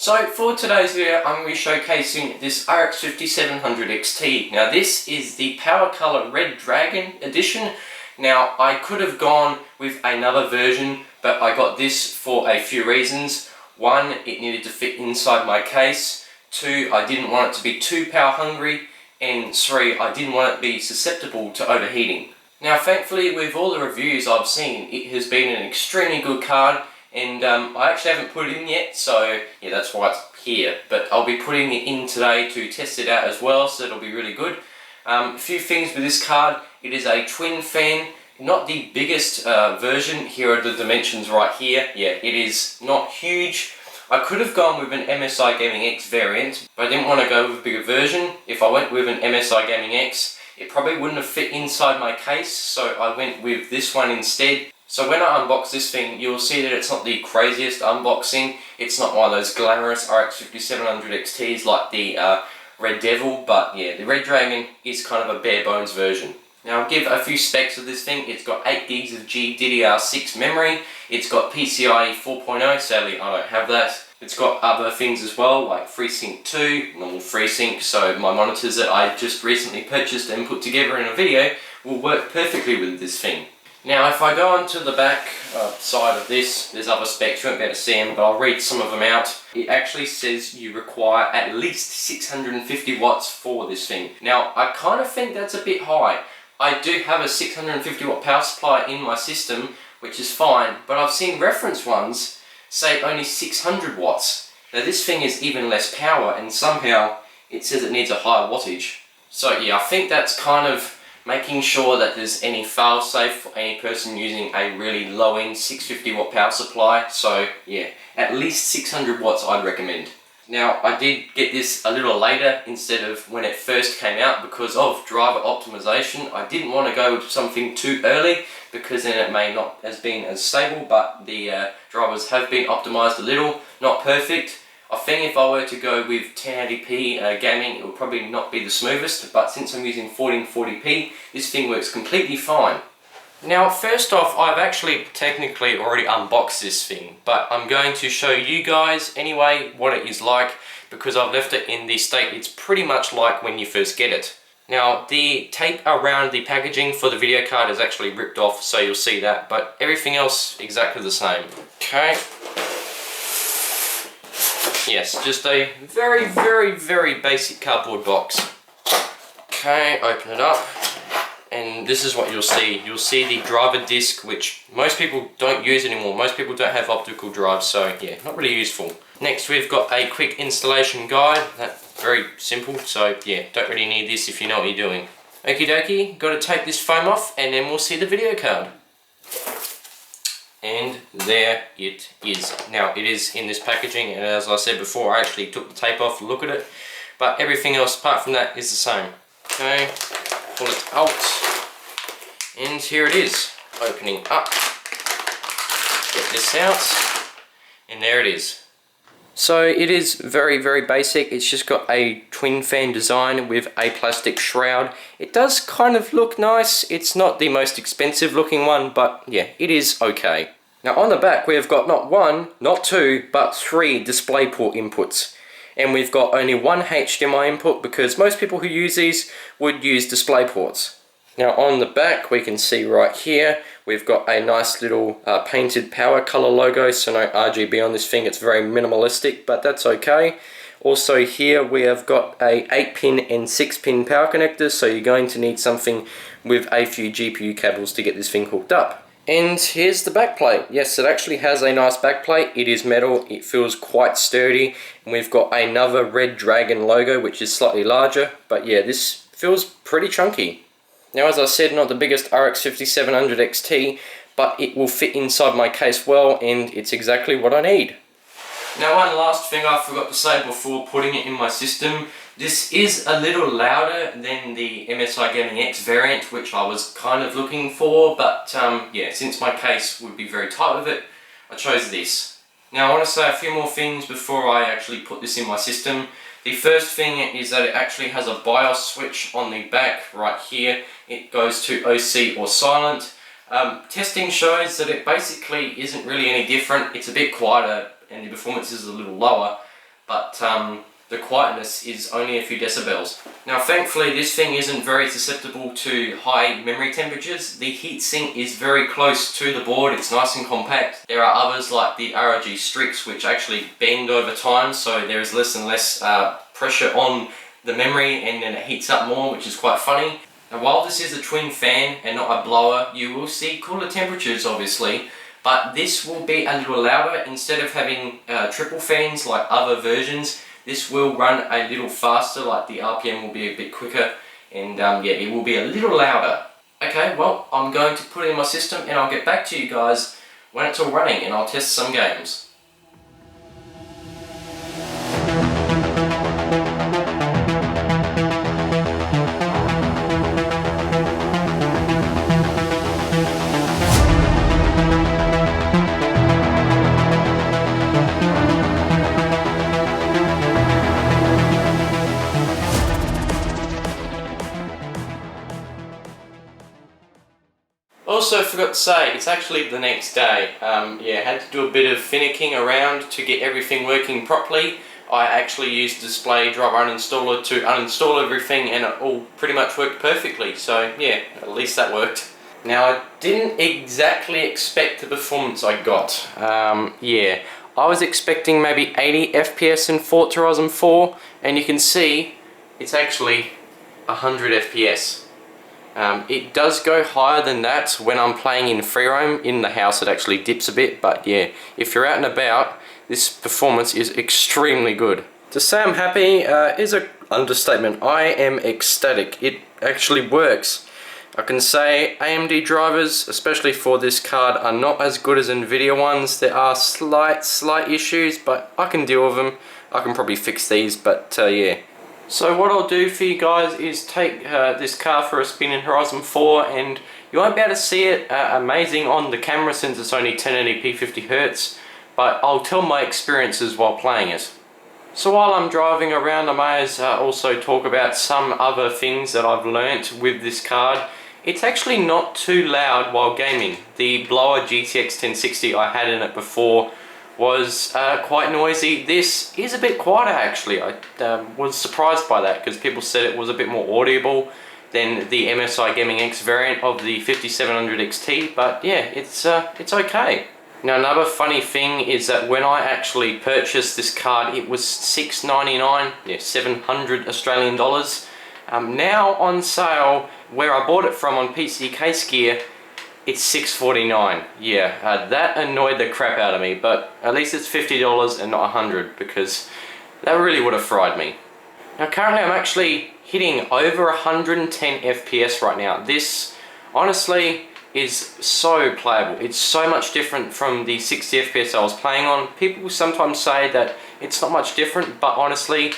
So for today's video, I'm going to be showcasing this RX 5700 XT. Now this is the PowerColor Red Dragon edition. Now I could have gone with another version, but I got this for a few reasons. One, it needed to fit inside my case. Two, I didn't want it to be too power hungry. And three, I didn't want it to be susceptible to overheating. Now thankfully, with all the reviews I've seen, it has been an extremely good card. And I actually haven't put it in yet, so yeah, that's why it's here. But I'll be putting it in today to test it out as well, so it'll be really good. A few things with this card. It is a twin fan, not the biggest version. Here are the dimensions right here. Yeah, it is not huge. I could have gone with an MSI Gaming X variant, but I didn't want to go with a bigger version. If I went with an MSI Gaming X, it probably wouldn't have fit inside my case, so I went with this one instead. So when I unbox this thing, you'll see that it's not the craziest unboxing. It's not one of those glamorous RX 5700 XTs like the Red Devil, but yeah, the Red Dragon is kind of a bare bones version. Now I'll give a few specs of this thing. It's got 8 gigs of GDDR6 memory. It's got PCIe 4.0, sadly I don't have that. It's got other things as well, like FreeSync 2, normal FreeSync, so my monitors that I just recently purchased and put together in a video will work perfectly with this thing. Now if I go onto the back side of this, there's other specs, you won't be able to see them, but I'll read some of them out. It actually says you require at least 650 watts for this thing. Now I kind of think that's a bit high. I do have a 650 watt power supply in my system, which is fine, but I've seen reference ones say only 600 watts. Now this thing is even less power, and somehow it says it needs a higher wattage. So yeah, I think that's kind of making sure that there's any fail-safe for any person using a really low-end 650 watt power supply. So yeah, at least 600 watts I'd recommend. Now I did get this a little later instead of when it first came out because of driver optimization. I didn't want to go with something too early because then it may not have been as stable, but the drivers have been optimized a little, not perfect. I think if I were to go with 1080p gaming, it would probably not be the smoothest, but since I'm using 1440p, this thing works completely fine. Now first off, I've actually technically already unboxed this thing, but I'm going to show you guys anyway what it is like because I've left it in the state it's pretty much like when you first get it. Now the tape around the packaging for the video card is actually ripped off, so you'll see that, but everything else exactly the same. Okay. Yes, just a very basic cardboard box. Okay, open it up, and this is what you'll see. You'll see the driver disc, which most people don't use anymore. Most people don't have optical drives, so yeah, not really useful. Next, we've got a quick installation guide. That's very simple, so yeah, don't really need this if you know what you're doing. Okie dokie, got to take this foam off, and then we'll see the video card. And there it is. Now it is in this packaging, and as I said before, I actually took the tape off to look at it, but everything else apart from that is the same. Okay, pull it out, and here it is, opening up. Get this out, and there it is. So it is very basic. It's just got a twin fan design with a plastic shroud. It does kind of look nice. It's not the most expensive looking one, but yeah, it is okay. Now on the back we've got not one, not two, but 3 Displayport inputs. And we've got only one HDMI input because most people who use these would use DisplayPorts. Now on the back we can see right here we've got a nice little painted PowerColor logo, so no RGB on this thing. It's very minimalistic, but that's okay. Also here we have got a 8-pin and 6-pin power connectors, so you're going to need something with a few GPU cables to get this thing hooked up. And here's the backplate. Yes, it actually has a nice backplate. It is metal, it feels quite sturdy, and we've got another Red Dragon logo which is slightly larger, but yeah, this feels pretty chunky. Now as I said, not the biggest RX 5700 XT, but it will fit inside my case well, and it's exactly what I need. Now one last thing I forgot to say before putting it in my system. This is a little louder than the MSI Gaming X variant, which I was kind of looking for, but yeah, since my case would be very tight with it, I chose this. Now I want to say a few more things before I actually put this in my system. The first thing is that it actually has a BIOS switch on the back right here. It goes to OC or silent. Testing shows that it basically isn't really any different. It's a bit quieter and the performance is a little lower. but the quietness is only a few decibels. Now thankfully this thing isn't very susceptible to high memory temperatures. The heatsink is very close to the board, it's nice and compact. There are others like the ROG Strix which actually bend over time, so there is less and less pressure on the memory and then it heats up more, which is quite funny. Now while this is a twin fan and not a blower, you will see cooler temperatures obviously, but this will be a little louder. Instead of having triple fans like other versions, this will run a little faster, like the RPM will be a bit quicker, and yeah, it will be a little louder. Okay, well, I'm going to put it in my system and I'll get back to you guys when it's all running and I'll test some games. Also forgot to say, it's actually the next day. Yeah, had to do a bit of finicking around to get everything working properly. I actually used Display Driver Uninstaller to uninstall everything and it all pretty much worked perfectly. So yeah, at least that worked. Now I didn't exactly expect the performance I got. Yeah, I was expecting maybe 80 FPS in Forza Horizon 4 and you can see it's actually 100 FPS. It does go higher than that when I'm playing in free roam. In the house it actually dips a bit, but yeah, if you're out and about, this performance is extremely good. To say I'm happy is an understatement. I am ecstatic. It actually works. I can say AMD drivers, especially for this card, are not as good as Nvidia ones. There are slight issues, but I can deal with them. I can probably fix these, but yeah. So what I'll do for you guys is take this car for a spin in Horizon 4, and you won't be able to see it amazing on the camera since it's only 1080p 50Hz, but I'll tell my experiences while playing it. So while I'm driving around, I may as also talk about some other things that I've learnt with this card. It's actually not too loud while gaming. The blower GTX 1060 I had in it before was quite noisy. This is a bit quieter actually. I was surprised by that because people said it was a bit more audible than the MSI Gaming X variant of the 5700 XT, but yeah, it's okay. Now another funny thing is that when I actually purchased this card it was $699, yeah, 700 Australian dollars. Now on sale where I bought it from on PC Case Gear, it's $649. Yeah, that annoyed the crap out of me, but at least it's $50 and not $100 because that really would have fried me. Now currently I'm actually hitting over 110 FPS right now. This honestly is so playable. It's so much different from the 60 FPS I was playing on. People sometimes say that it's not much different, but honestly,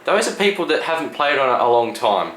those are people that haven't played on it a long time.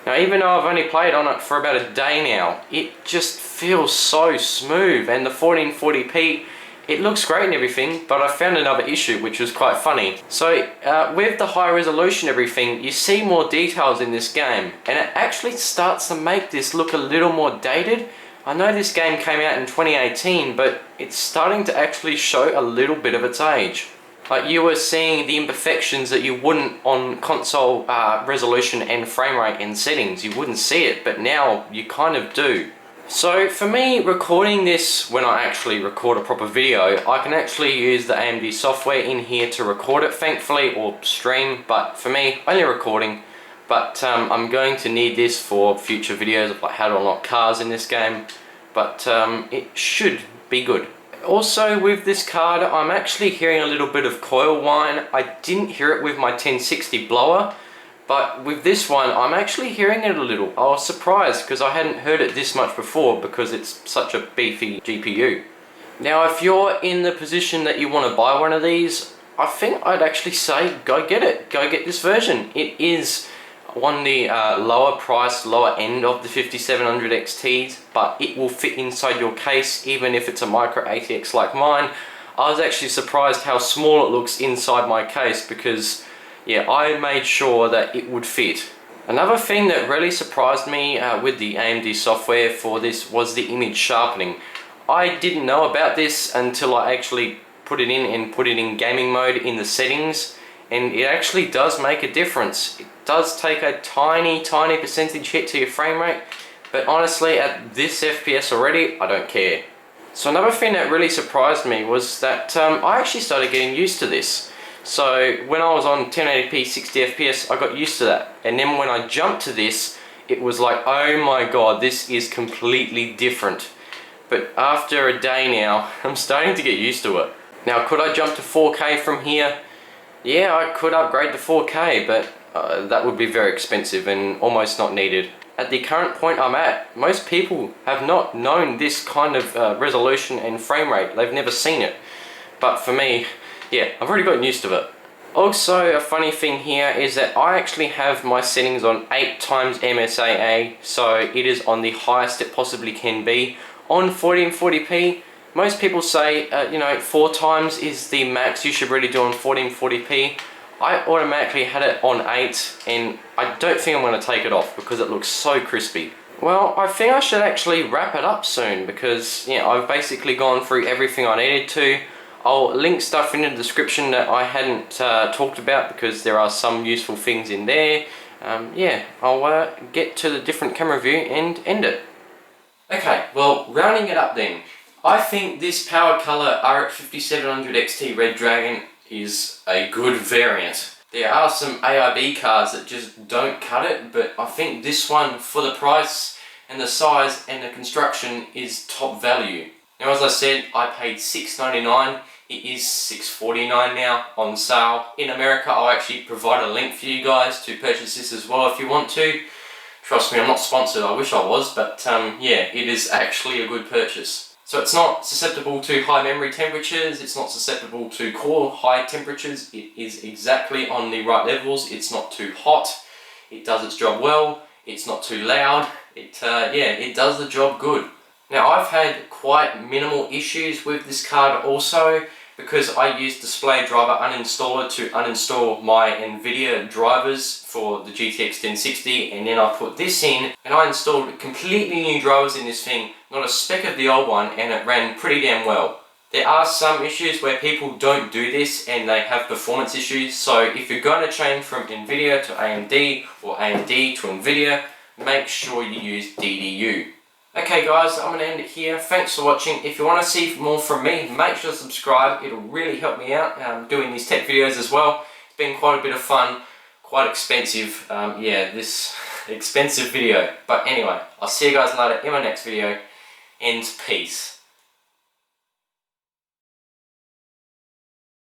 Now even though I've only played on it for about a day now, it just feels so smooth, and the 1440p, it looks great and everything, but I found another issue which was quite funny. So with the high resolution and everything, you see more details in this game, and it actually starts to make this look a little more dated. I know this game came out in 2018, but it's starting to actually show a little bit of its age. Like you were seeing the imperfections that you wouldn't on console resolution and frame rate and settings. You wouldn't see it, but now you kind of do. So for me, recording this when I actually record a proper video, I can actually use the AMD software in here to record it, thankfully, or stream, but for me, only recording. But I'm going to need this for future videos of like how to unlock cars in this game, but it should be good. Also with this card, I'm actually hearing a little bit of coil whine. I didn't hear it with my 1060 blower, but with this one, I'm actually hearing it a little. I was surprised because I hadn't heard it this much before because it's such a beefy GPU. Now, if you're in the position that you want to buy one of these, I think I'd actually say go get it. Go get this version. It is on the lower price, lower end of the 5700 XTs, but it will fit inside your case even if it's a micro ATX like mine. I was actually surprised how small it looks inside my case because yeah, I made sure that it would fit. Another thing that really surprised me with the AMD software for this was the image sharpening. I didn't know about this until I actually put it in and put it in gaming mode in the settings, and it actually does make a difference. It does take a tiny percentage hit to your frame rate, but honestly at this FPS already, I don't care. So another thing that really surprised me was that I actually started getting used to this. So when I was on 1080p 60 FPS, I got used to that, and then when I jumped to this, it was like, oh my god, this is completely different. But after a day now, I'm starting to get used to it. Now, could I jump to 4K from here? Yeah, I could upgrade to 4K, but that would be very expensive and almost not needed. At the current point I'm at, most people have not known this kind of resolution and frame rate. They've never seen it. But for me, yeah, I've already gotten used to it. Also, a funny thing here is that I actually have my settings on 8 times MSAA, so it is on the highest it possibly can be. On 1440p, most people say, you know, 4 times is the max you should really do on 1440p. I automatically had it on 8, and I don't think I'm going to take it off because it looks so crispy. Well, I think I should actually wrap it up soon because, yeah, I've basically gone through everything I needed to. I'll link stuff in the description that I hadn't talked about because there are some useful things in there. Yeah, I'll get to the different camera view and end it. Okay, well, rounding it up then, I think this PowerColor RX 5700 XT Red Dragon is a good variant. There are some AIB cards that just don't cut it, but I think this one, for the price and the size and the construction, is top value. Now, as I said, I paid $6.99. It is $6.49 now on sale. In America, I'll actually provide a link for you guys to purchase this as well if you want to. Trust me, I'm not sponsored, I wish I was, but yeah, it is actually a good purchase. So it's not susceptible to high memory temperatures, it's not susceptible to core high temperatures, it is exactly on the right levels, it's not too hot, it does its job well, it's not too loud, yeah, it does the job good. Now, I've had quite minimal issues with this card also because I used Display Driver Uninstaller to uninstall my NVIDIA drivers for the GTX 1060, and then I put this in and I installed completely new drivers in this thing, not a speck of the old one, and it ran pretty damn well. There are some issues where people don't do this and they have performance issues, so if you're going to change from NVIDIA to AMD or AMD to NVIDIA, make sure you use DDU. Okay guys, I'm going to end it here. Thanks for watching. If you want to see more from me, make sure to subscribe. It'll really help me out doing these tech videos as well. It's been quite a bit of fun, quite expensive. Yeah, this expensive video. But anyway, I'll see you guys later in my next video, and peace.